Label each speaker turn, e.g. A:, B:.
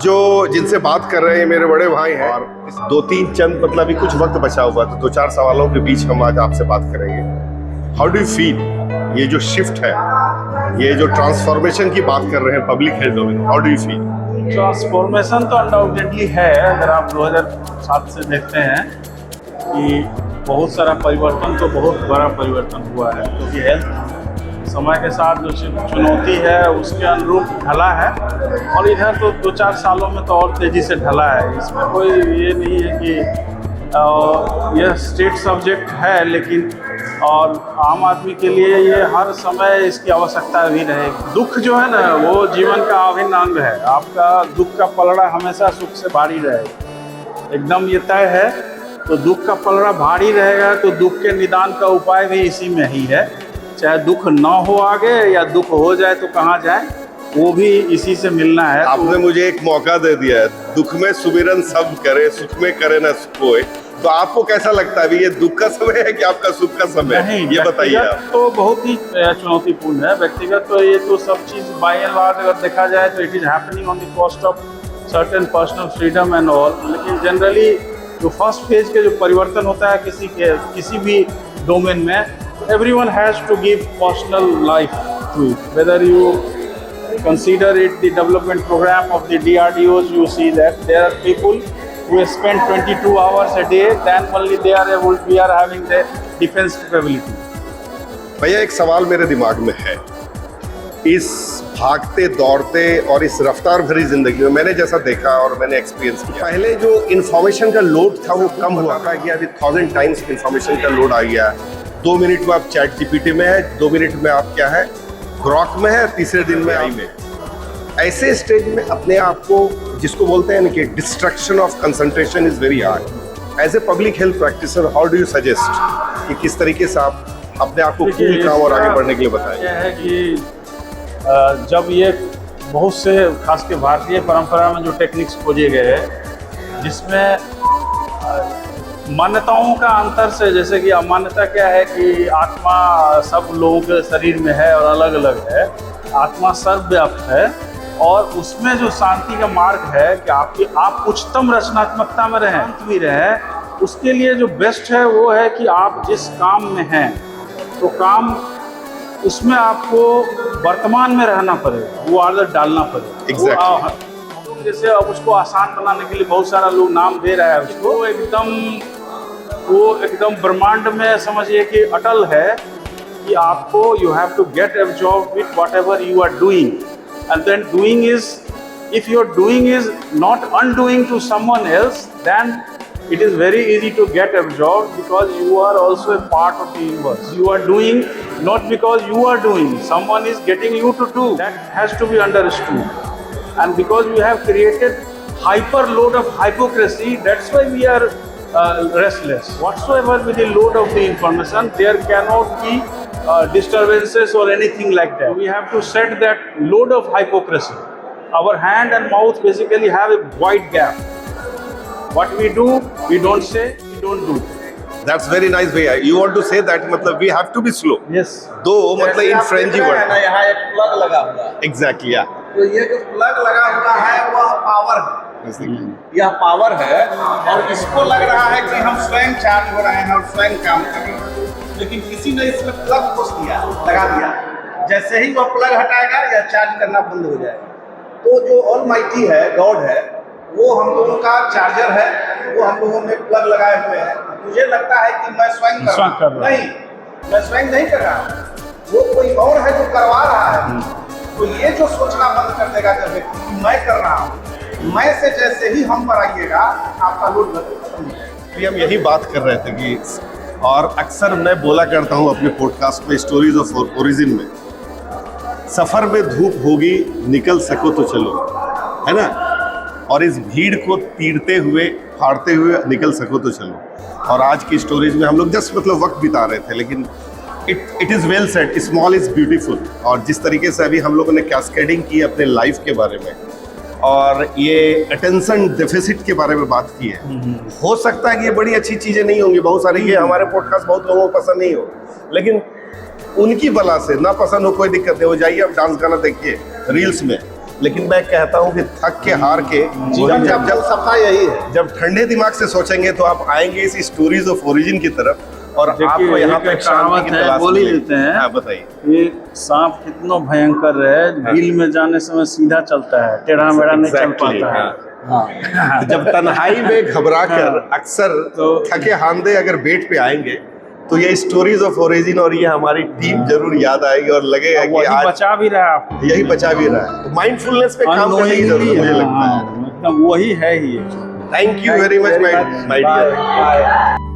A: जो जिनसे बात कर रहे हैं मेरे बड़े भाई हैं और दो तीन चंद मतलब अभी कुछ वक्त बचा हुआ तो दो चार सवालों के बीच हम आज आपसे बात करेंगे। हाउ डू यू फील ये जो शिफ्ट है, ये जो ट्रांसफॉर्मेशन की बात कर रहे हैं पब्लिक हेल्थ में, how do you feel?
B: Transformation तो अनडाउटेडली है। अगर आप 2007 से देखते हैं कि बहुत सारा परिवर्तन, तो बहुत बड़ा परिवर्तन हुआ है, क्योंकि हेल्थ समय के साथ जो चुनौती है उसके अनुरूप ढला है, और इधर तो 2-4 सालों में तो और तेज़ी से ढला है। इसमें कोई ये नहीं है कि यह स्टेट सब्जेक्ट है, लेकिन और आम आदमी के लिए ये हर समय इसकी आवश्यकता भी रहेगी। दुख जो है ना, वो जीवन का अभिन्न अंग है। आपका दुख का पलड़ा हमेशा सुख से भारी रहेगा, एकदम ये तय है। तो दुख का पलड़ा भारी रहेगा तो दुख के निदान का उपाय भी इसी में ही है। चाहे दुख ना हो आगे या दुख हो जाए तो कहाँ जाए, वो भी इसी से मिलना है।
A: आपने मुझे एक मौका दे दिया है, दुख में सुमिरन सब करे, सुख में करे ना सुख कोई। तो आपको कैसा लगता है अभी ये दुख का समय है कि आपका सुख का समय है, ये बताइए आप।
B: तो बहुत ही चुनौतीपूर्ण है। व्यक्तिगत तो ये तो सब चीज़ बाय एंड लार्ज अगर देखा जाए तो it is happening on the cost of certain personal freedom and all. लेकिन जनरली जो फर्स्ट फेज के जो परिवर्तन होता है किसी भी डोमेन में, everyone has to give personal life to it. Whether you consider it the development program of the DRDOs, you see that there are people who spend 22 hours a day, then only we are having the defense capability.
A: भैया एक सवाल मेरे दिमाग में है, इस भागते दौड़ते और इस रफ्तार भरी जिंदगी में मैंने जैसा देखा और मैंने एक्सपीरियंस किया, पहले जो इन्फॉर्मेशन का लोड था वो कम हुआ था कि अभी 1000 टाइम्स इन्फॉर्मेशन का लोड आ गया है। 2 मिनट में आप चैट जीपीटी में है, 2 मिनट में आप क्या है ग्रॉक में है, तीसरे दिन में आई में। ऐसे स्टेज में अपने आप को, जिसको बोलते हैं ना कि distraction of concentration is very hard. As a public health practitioner how do you suggest कि किस तरीके से आप अपने आप को कूल काम और आगे बढ़ने के लिए बताएं?
B: यह है कि जब ये बहुत से खास के भारतीय परंपरा में जो टेक्निक्स खोजे गए हैं, जिसमें मान्यताओं का अंतर से, जैसे कि मान्यता क्या है कि आत्मा सब लोगों के शरीर में है और अलग अलग है, आत्मा सर्वव्याप्त है, और उसमें जो शांति का मार्ग है कि आप उच्चतम रचनात्मकता में रहें, अंत भी रहें, उसके लिए जो बेस्ट है वो है कि आप जिस काम में हैं तो काम उसमें आपको वर्तमान में रहना पड़ेगा, वो आदत डालना पड़ेगा।
A: Exactly.
B: जैसे अब उसको आसान बनाने के लिए बहुत सारा लोग नाम दे रहा है उसको, वो एकदम ब्रह्मांड में समझिए कि अटल है कि आपको you have to get absorb with whatever you are doing, and then doing is, if your doing is not undoing to someone else, then it is very easy to get absorbed because you are also a part of the universe. You are doing not because you are doing, someone is getting you to do. That has to be understood. And because we have created hyper load of hypocrisy, that's why we are restless. Whatsoever with the load of the information, there cannot be disturbances or anything like that. We have to set that load of hypocrisy. Our hand and mouth basically have a wide gap. What we do, we don't say, we don't do.
A: That's very nice भैया. You want to say that मतलब we have to be slow.
B: Yes.
A: दो मतलब in French word.
C: ना यहाँ एक plug लगा हुआ है.
A: Exactly yeah.
C: तो ये जो प्लग लगा हुआ है वह पावर है. यह पावर है और इसको लग रहा है कि हम स्वयं चार्ज हो रहे हैं और स्वयं काम कर रहे हैं, लेकिन किसी ने इसमें प्लग घुस दिया, लगा दिया. जैसे ही वह प्लग हटाएगा या चार्ज करना बंद हो जाएगा. तो जो ऑलमाइटी है, गॉड है, वो हम लोगों का चार्जर है, वो हम लोगों ने प्लग लगाए हुए हैं. मुझे लगता है कि मैं स्वयं कर रहा हूं. नहीं, मैं स्वयं नहीं कर रहा हूँ, वो कोई और है जो करवा रहा है. तो ये जो सोचना बंद कर देगा जब व्यक्ति कि मैं कर रहा हूँ, मैं से जैसे ही हम पर आइएगा आपका लोड खत्म हो जाएगा.
A: हम यही बात कर रहे थे कि, और अक्सर मैं बोला करता हूँ अपने पॉडकास्ट में स्टोरीज ऑफ ओरिजिन में, सफर में धूप होगी निकल सको तो चलो, है ना, और इस भीड़ को तीरते हुए फाड़ते हुए निकल सको तो चलो. और आज की स्टोरीज में हम लोग जस्ट मतलब वक्त बिता रहे थे, लेकिन it is well said, small is beautiful. और जिस तरीके से अभी हम लोगों ने कैस्केडिंग की अपने लाइफ के बारे में, और ये अटेंशन डेफिसिट के बारे में बात की है, हो सकता है कि ये बड़ी अच्छी चीज़ें नहीं होंगी, बहुत सारी ये हमारे पॉडकास्ट बहुत लोगों को पसंद नहीं हो, लेकिन उनकी बला से ना पसंद हो कोई दिक्कत नहीं हो. जाइए आप डांस गाना देखिए रील्स में, लेकिन मैं कहता हूँ कि थक के हार के
C: जीवन का फलसफा यही है।
A: जब ठंडे दिमाग से सोचेंगे तो आप आएंगे इस स्टोरीज ऑफ ओरिजिन की तरफ और
B: देखिए,
A: आपको यहाँ
B: एक
A: पे
B: कहावत
A: शांति की
B: है,
A: तलाश
B: बोल ही
A: मिलेगी।
B: लेते हैं।
A: हाँ बताइए।
B: ये सांप कितना भयंकर है, बिल में जाने समय सीधा चलता है, टेढ़ा मेढ़ा नहीं चल
A: Exactly,
B: पाता है। हाँ।
A: जब तन्हाई में घबरा कर अक्सर थके हांदे अगर बेट पे आएंगे तो ये स्टोरीज ऑफ ओरिजिन और ये हमारी टीम जरूर याद आएगी और लगेगा कि
B: वही
A: आज
B: बचा भी रहा है आपको।
A: यही बचा भी रहा है। तो माइंडफुलनेस पे काम करने की जरूरत मुझे लगता है।
B: मतलब वही है ही।
A: Thank you very much my dear.
C: Bye.